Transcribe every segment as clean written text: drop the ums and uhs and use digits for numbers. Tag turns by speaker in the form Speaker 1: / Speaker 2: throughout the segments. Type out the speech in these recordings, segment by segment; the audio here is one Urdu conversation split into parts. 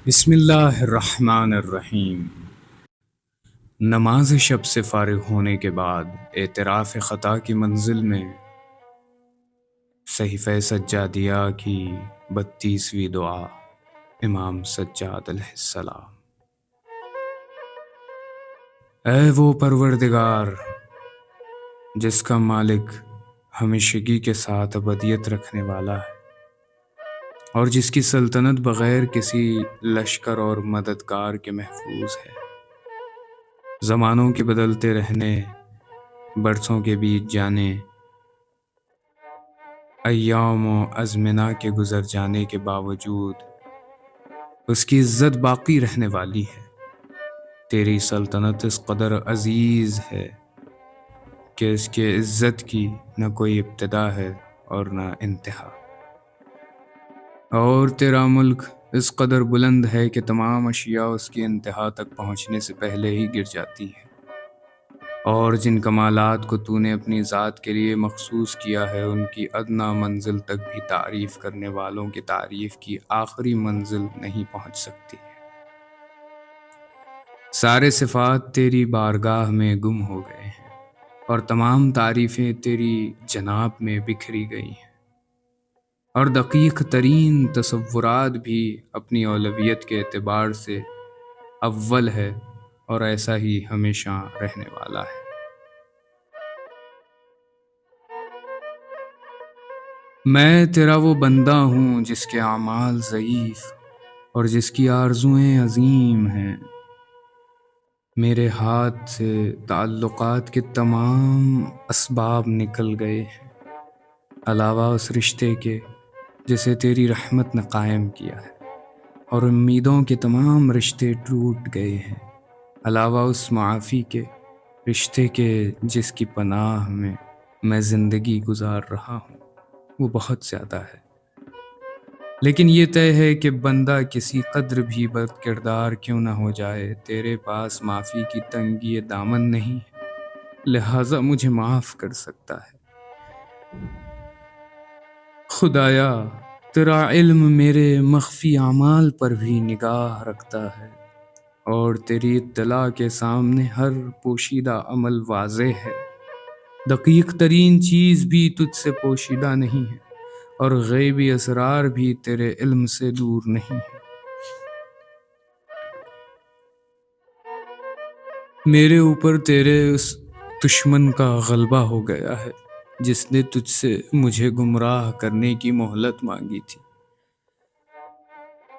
Speaker 1: بسم اللہ الرحمن الرحیم۔ نماز شب سے فارغ ہونے کے بعد اعتراف خطا کی منزل میں صحیفہ سجادیہ کی 32ویں دعا امام سجاد علیہ السلام۔ اے وہ پروردگار جس کا مالک ہمیشگی کے ساتھ ابدیت رکھنے والا ہے اور جس کی سلطنت بغیر کسی لشکر اور مددگار کے محفوظ ہے، زمانوں کے بدلتے رہنے، برسوں کے بیت جانے، ایام و ازمنہ کے گزر جانے کے باوجود اس کی عزت باقی رہنے والی ہے۔ تیری سلطنت اس قدر عزیز ہے کہ اس کی عزت کی نہ کوئی ابتدا ہے اور نہ انتہا، اور تیرا ملک اس قدر بلند ہے کہ تمام اشیاء اس کی انتہا تک پہنچنے سے پہلے ہی گر جاتی ہیں، اور جن کمالات کو تو نے اپنی ذات کے لیے مخصوص کیا ہے ان کی ادنیٰ منزل تک بھی تعریف کرنے والوں کی تعریف کی آخری منزل نہیں پہنچ سکتی۔ سارے صفات تیری بارگاہ میں گم ہو گئے ہیں اور تمام تعریفیں تیری جناب میں بکھری گئی ہیں، اور دقیق ترین تصورات بھی اپنی اولویت کے اعتبار سے اول ہے اور ایسا ہی ہمیشہ رہنے والا ہے۔ میں تیرا وہ بندہ ہوں جس کے اعمال ضعیف اور جس کی آرزوئیں عظیم ہیں۔ میرے ہاتھ سے تعلقات کے تمام اسباب نکل گئے ہیں، علاوہ اس رشتے کے جسے تیری رحمت نے قائم کیا ہے، اور امیدوں کے تمام رشتے ٹوٹ گئے ہیں، علاوہ اس معافی کے رشتے کے جس کی پناہ میں زندگی گزار رہا ہوں۔ وہ بہت زیادہ ہے، لیکن یہ طے ہے کہ بندہ کسی قدر بھی بد کردار کیوں نہ ہو جائے، تیرے پاس معافی کی تنگی دامن نہیں ہے، لہٰذا مجھے معاف کر سکتا ہے۔ خدایا، تیرا علم میرے مخفی اعمال پر بھی نگاہ رکھتا ہے، اور تیری اطلاع کے سامنے ہر پوشیدہ عمل واضح ہے۔ دقیق ترین چیز بھی تجھ سے پوشیدہ نہیں ہے، اور غیبی اسرار بھی تیرے علم سے دور نہیں ہے۔ میرے اوپر تیرے اس دشمن کا غلبہ ہو گیا ہے جس نے تجھ سے مجھے گمراہ کرنے کی مہلت مانگی تھی،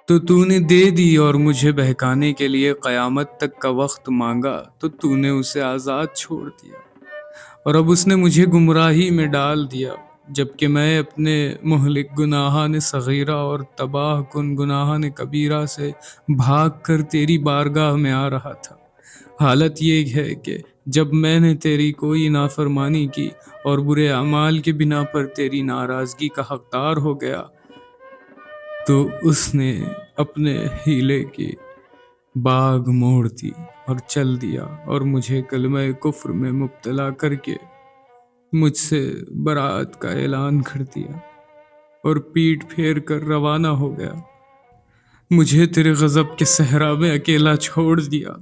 Speaker 1: تو نے دے دی، اور مجھے بہکانے کے لیے قیامت تک کا وقت مانگا تو نے اسے آزاد چھوڑ دیا، اور اب اس نے مجھے گمراہی میں ڈال دیا، جبکہ میں اپنے مہلک گناہان صغیرہ اور تباہ کن گناہان کبیرہ سے بھاگ کر تیری بارگاہ میں آ رہا تھا۔ حالت یہ ہے کہ جب میں نے تیری کوئی نافرمانی کی اور برے اعمال کے بنا پر تیری ناراضگی کا حقدار ہو گیا، تو اس نے اپنے ہیلے کی باغ موڑ دی اور چل دیا، اور مجھے کلمہ کفر میں مبتلا کر کے مجھ سے براءت کا اعلان کر دیا اور پیٹ پھیر کر روانہ ہو گیا۔ مجھے تیرے غضب کے صحرا میں اکیلا چھوڑ دیا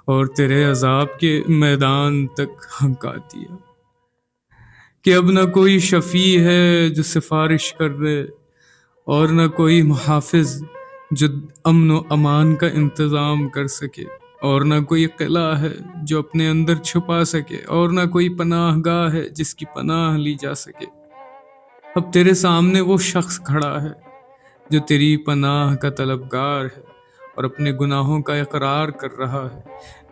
Speaker 1: اور تیرے عذاب کے میدان تک ہنکا دیا کہ اب نہ کوئی شفیع ہے جو سفارش کر دے، اور نہ کوئی محافظ جو امن و امان کا انتظام کر سکے، اور نہ کوئی قلعہ ہے جو اپنے اندر چھپا سکے، اور نہ کوئی پناہ گاہ ہے جس کی پناہ لی جا سکے۔ اب تیرے سامنے وہ شخص کھڑا ہے جو تیری پناہ کا طلبگار ہے اور اپنے گناہوں کا اقرار کر رہا ہے،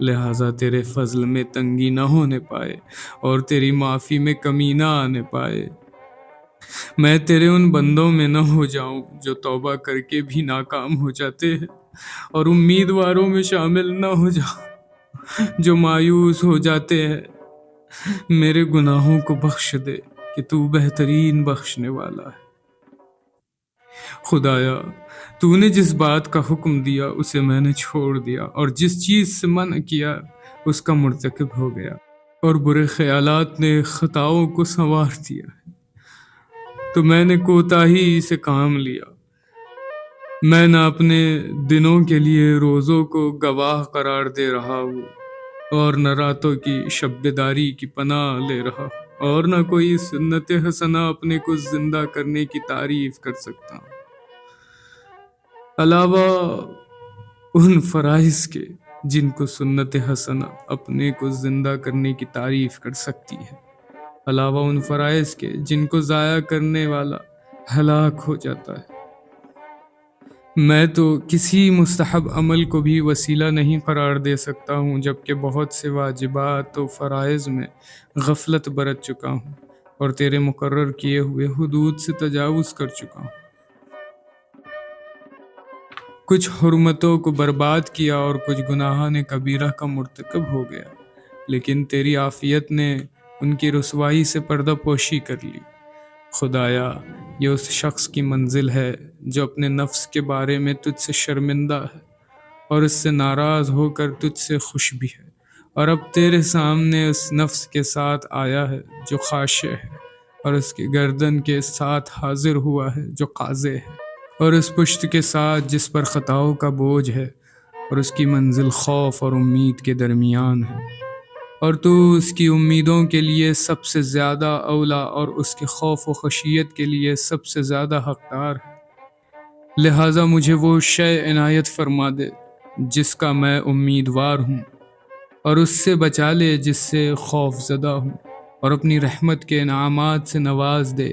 Speaker 1: لہٰذا تیرے فضل میں تنگی نہ ہونے پائے اور تیری معافی میں کمی نہ آنے پائے۔ میں تیرے ان بندوں میں نہ ہو جاؤں جو توبہ کر کے بھی ناکام ہو جاتے ہیں، اور امیدواروں میں شامل نہ ہو جاؤں جو مایوس ہو جاتے ہیں۔ میرے گناہوں کو بخش دے کہ تو بہترین بخشنے والا ہے۔ خدایا، تو نے جس بات کا حکم دیا اسے میں نے چھوڑ دیا، اور جس چیز سے منع کیا اس کا مرتکب ہو گیا، اور برے خیالات نے خطاؤں کو سنوار دیا ہے، تو میں نے کوتاہی سے کام لیا۔ میں نہ اپنے دنوں کے لیے روزوں کو گواہ قرار دے رہا ہوں، اور نہ راتوں کی شب بیداری کی پناہ لے رہا ہوں، اور نہ کوئی سنت حسنہ اپنے کو زندہ کرنے کی تعریف کر سکتا ہوں، علاوہ ان فرائض کے جن کو سنت حسنہ اپنے کو زندہ کرنے کی تعریف کر سکتی ہے، علاوہ ان فرائض کے جن کو ضائع کرنے والا ہلاک ہو جاتا ہے۔ میں تو کسی مستحب عمل کو بھی وسیلہ نہیں قرار دے سکتا ہوں، جبکہ بہت سے واجبات و فرائض میں غفلت برت چکا ہوں اور تیرے مقرر کیے ہوئے حدود سے تجاوز کر چکا ہوں۔ کچھ حرمتوں کو برباد کیا اور کچھ گناہان کبیرہ کا مرتکب ہو گیا، لیکن تیری عافیت نے ان کی رسوائی سے پردہ پوشی کر لی۔ خدایا، یہ اس شخص کی منزل ہے جو اپنے نفس کے بارے میں تجھ سے شرمندہ ہے اور اس سے ناراض ہو کر تجھ سے خوش بھی ہے، اور اب تیرے سامنے اس نفس کے ساتھ آیا ہے جو خاشع ہے، اور اس کی گردن کے ساتھ حاضر ہوا ہے جو قاضع ہے، اور اس پشت کے ساتھ جس پر خطاؤں کا بوجھ ہے، اور اس کی منزل خوف اور امید کے درمیان ہے، اور تو اس کی امیدوں کے لیے سب سے زیادہ اولا اور اس کے خوف و خشیت کے لیے سب سے زیادہ حقدار ہے۔ لہٰذا مجھے وہ شے عنایت فرما دے جس کا میں امیدوار ہوں، اور اس سے بچا لے جس سے خوف زدہ ہوں، اور اپنی رحمت کے انعامات سے نواز دے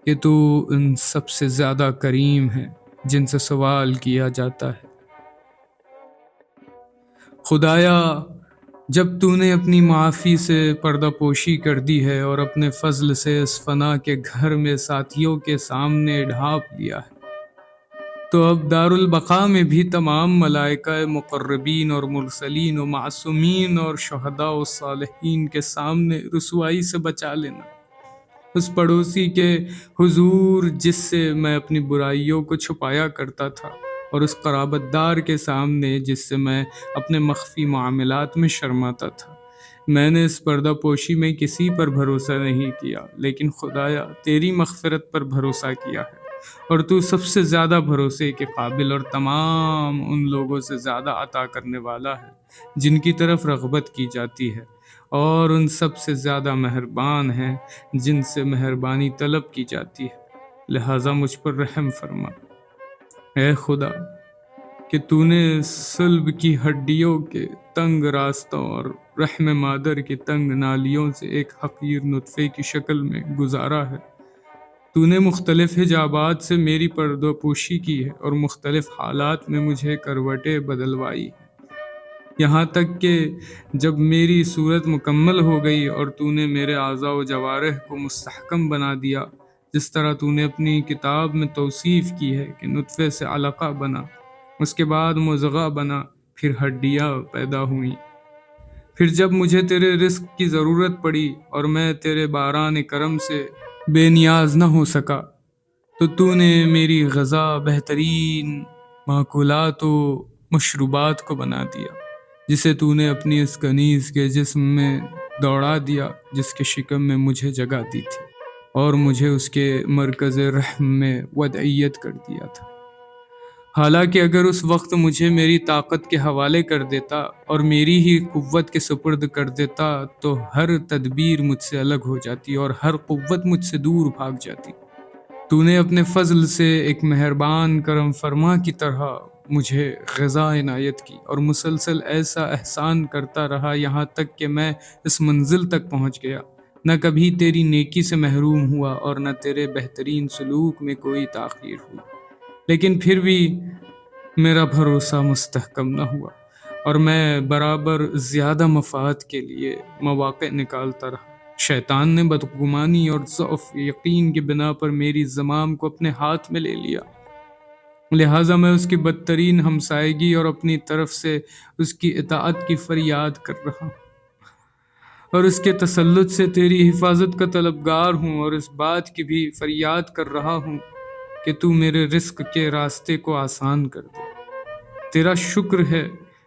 Speaker 1: کہ تو ان سب سے زیادہ کریم ہے جن سے سوال کیا جاتا ہے۔ خدایا، جب تو نے اپنی معافی سے پردہ پوشی کر دی ہے اور اپنے فضل سے اس فنا کے گھر میں ساتھیوں کے سامنے ڈھانپ لیا ہے، تو اب دارالبقاء میں بھی تمام ملائکہ مقربین اور مرسلین و معصومین اور شہداء و صالحین کے سامنے رسوائی سے بچا لینا۔ اس پڑوسی کے حضور جس سے میں اپنی برائیوں کو چھپایا کرتا تھا، اور اس قرابت دار کے سامنے جس سے میں اپنے مخفی معاملات میں شرماتا تھا۔ میں نے اس پردہ پوشی میں کسی پر بھروسہ نہیں کیا، لیکن خدایا تیری مغفرت پر بھروسہ کیا ہے، اور تو سب سے زیادہ بھروسے کے قابل اور تمام ان لوگوں سے زیادہ عطا کرنے والا ہے جن کی طرف رغبت کی جاتی ہے، اور ان سب سے زیادہ مہربان ہیں جن سے مہربانی طلب کی جاتی ہے۔ لہٰذا مجھ پر رحم فرما، اے خدا، کہ تو نے صلب کی ہڈیوں کے تنگ راستوں اور رحم مادر کی تنگ نالیوں سے ایک حقیر نطفے کی شکل میں گزارا ہے۔ تو نے مختلف حجابات سے میری پردہ پوشی کی ہے اور مختلف حالات میں مجھے کروٹیں بدلوائی ہیں، یہاں تک کہ جب میری صورت مکمل ہو گئی اور تو نے میرے اعضاء و جوارح کو مستحکم بنا دیا، جس طرح تو نے اپنی کتاب میں توصیف کی ہے کہ نطفے سے علقہ بنا، اس کے بعد مضغہ بنا، پھر ہڈیاں پیدا ہوئیں۔ پھر جب مجھے تیرے رزق کی ضرورت پڑی اور میں تیرے باران کرم سے بے نیاز نہ ہو سکا، تو نے میری غذا بہترین ماکولات و مشروبات کو بنا دیا، جسے تو نے اپنی اس کنیز کے جسم میں دوڑا دیا جس کے شکم میں مجھے جگہ دی تھی، اور مجھے اس کے مرکز رحم میں وضعیت کر دیا تھا۔ حالانکہ اگر اس وقت مجھے میری طاقت کے حوالے کر دیتا اور میری ہی قوت کے سپرد کر دیتا، تو ہر تدبیر مجھ سے الگ ہو جاتی اور ہر قوت مجھ سے دور بھاگ جاتی۔ تو نے اپنے فضل سے ایک مہربان کرم فرما کی طرح مجھے غذا عنایت کی، اور مسلسل ایسا احسان کرتا رہا یہاں تک کہ میں اس منزل تک پہنچ گیا۔ نہ کبھی تیری نیکی سے محروم ہوا اور نہ تیرے بہترین سلوک میں کوئی تاخیر ہوئی، لیکن پھر بھی میرا بھروسہ مستحکم نہ ہوا، اور میں برابر زیادہ مفاد کے لیے مواقع نکالتا رہا۔ شیطان نے بدگمانی اور ضعف یقین کی بنا پر میری زمام کو اپنے ہاتھ میں لے لیا، لہٰذا میں اس کی بدترین ہمسائیگی اور اپنی طرف سے اس کی اطاعت کی فریاد کر رہا ہوں، اور اس کے تسلط سے تیری حفاظت کا طلبگار ہوں، اور اس بات کی بھی فریاد کر رہا ہوں کہ تو میرے رزق کے راستے کو آسان کر دے۔ تیرا شکر ہے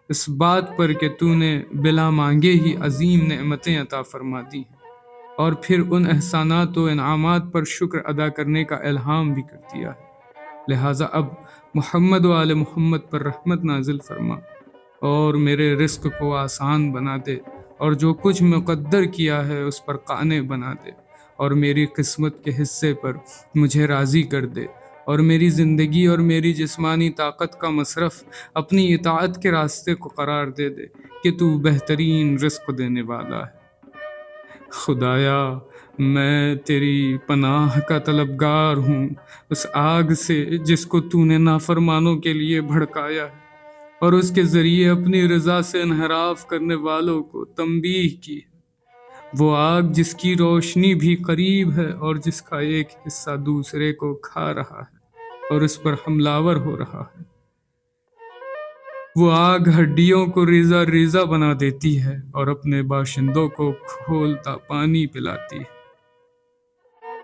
Speaker 1: اس بات پر کہ تو نے بلا مانگے ہی عظیم نعمتیں عطا فرما دی ہیں، اور پھر ان احسانات و انعامات پر شکر ادا کرنے کا الہام بھی کر دیا ہے۔ لہٰذا اب محمد و آل محمد پر رحمت نازل فرما اور میرے رزق کو آسان بنا دے، اور جو کچھ مقدر کیا ہے اس پر قانع بنا دے، اور میری قسمت کے حصے پر مجھے راضی کر دے، اور میری زندگی اور میری جسمانی طاقت کا مصرف اپنی اطاعت کے راستے کو قرار دے دے کہ تو بہترین رزق دینے والا ہے۔ خدایا، میں تیری پناہ کا طلبگار ہوں اس آگ سے جس کو تو نے نافرمانوں کے لیے بھڑکایا ہے، اور اس کے ذریعے اپنی رضا سے انحراف کرنے والوں کو تنبیہ کی ہے۔ وہ آگ جس کی روشنی بھی قریب ہے اور جس کا ایک حصہ دوسرے کو کھا رہا ہے اور اس پر حملہ ہو رہا ہے۔ وہ آگ ہڈیوں کو ریزہ ریزہ بنا دیتی ہے اور اپنے باشندوں کو کھولتا پانی پلاتی ہے،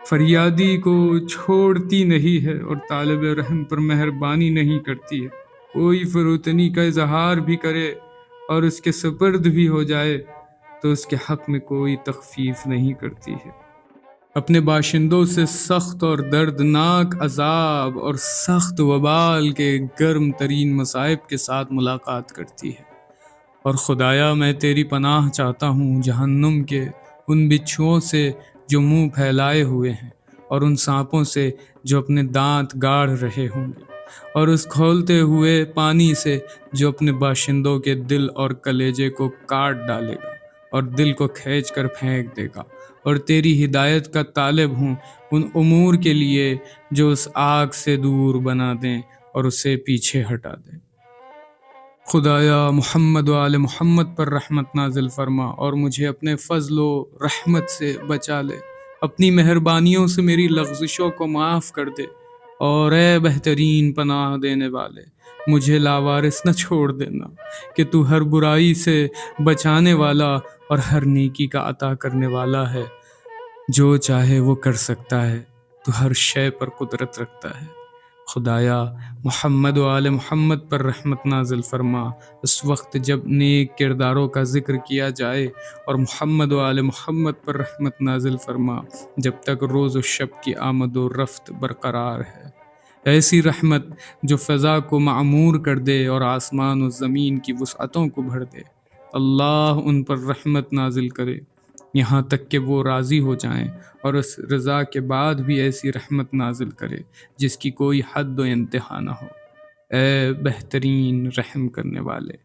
Speaker 1: فریادی کو چھوڑتی نہیں ہے اور طالب رحم پر مہربانی نہیں کرتی ہے۔ کوئی فروتنی کا اظہار بھی کرے اور اس کے سپرد بھی ہو جائے تو اس کے حق میں کوئی تخفیف نہیں کرتی ہے۔ اپنے باشندوں سے سخت اور دردناک عذاب اور سخت وبال کے گرم ترین مصائب کے ساتھ ملاقات کرتی ہے۔ اور خدایا، میں تیری پناہ چاہتا ہوں جہنم کے ان بچھوؤں سے جو منہ پھیلائے ہوئے ہیں، اور ان سانپوں سے جو اپنے دانت گاڑ رہے ہوں گے، اور اس کھولتے ہوئے پانی سے جو اپنے باشندوں کے دل اور کلیجے کو کاٹ ڈالے گا اور دل کو کھینچ کر پھینک دے گا۔ اور تیری ہدایت کا طالب ہوں ان امور کے لیے جو اس آگ سے دور بنا دیں اور اسے پیچھے ہٹا دیں۔ خدایا، محمد و آل محمد پر رحمت نازل فرما اور مجھے اپنے فضل و رحمت سے بچا لے۔ اپنی مہربانیوں سے میری لغزشوں کو معاف کر دے، اور اے بہترین پناہ دینے والے، مجھے لاوارث نہ چھوڑ دینا کہ تو ہر برائی سے بچانے والا اور ہر نیکی کا عطا کرنے والا ہے۔ جو چاہے وہ کر سکتا ہے، تو ہر شے پر قدرت رکھتا ہے۔ خدایا، محمد و آل محمد پر رحمت نازل فرما اس وقت جب نیک کرداروں کا ذکر کیا جائے، اور محمد و آل محمد پر رحمت نازل فرما جب تک روز و شب کی آمد و رفت برقرار ہے۔ ایسی رحمت جو فضا کو معمور کر دے اور آسمان و زمین کی وسعتوں کو بھر دے۔ اللہ ان پر رحمت نازل کرے یہاں تک کہ وہ راضی ہو جائیں، اور اس رضا کے بعد بھی ایسی رحمت نازل کرے جس کی کوئی حد و انتہا نہ ہو۔ اے بہترین رحم کرنے والے،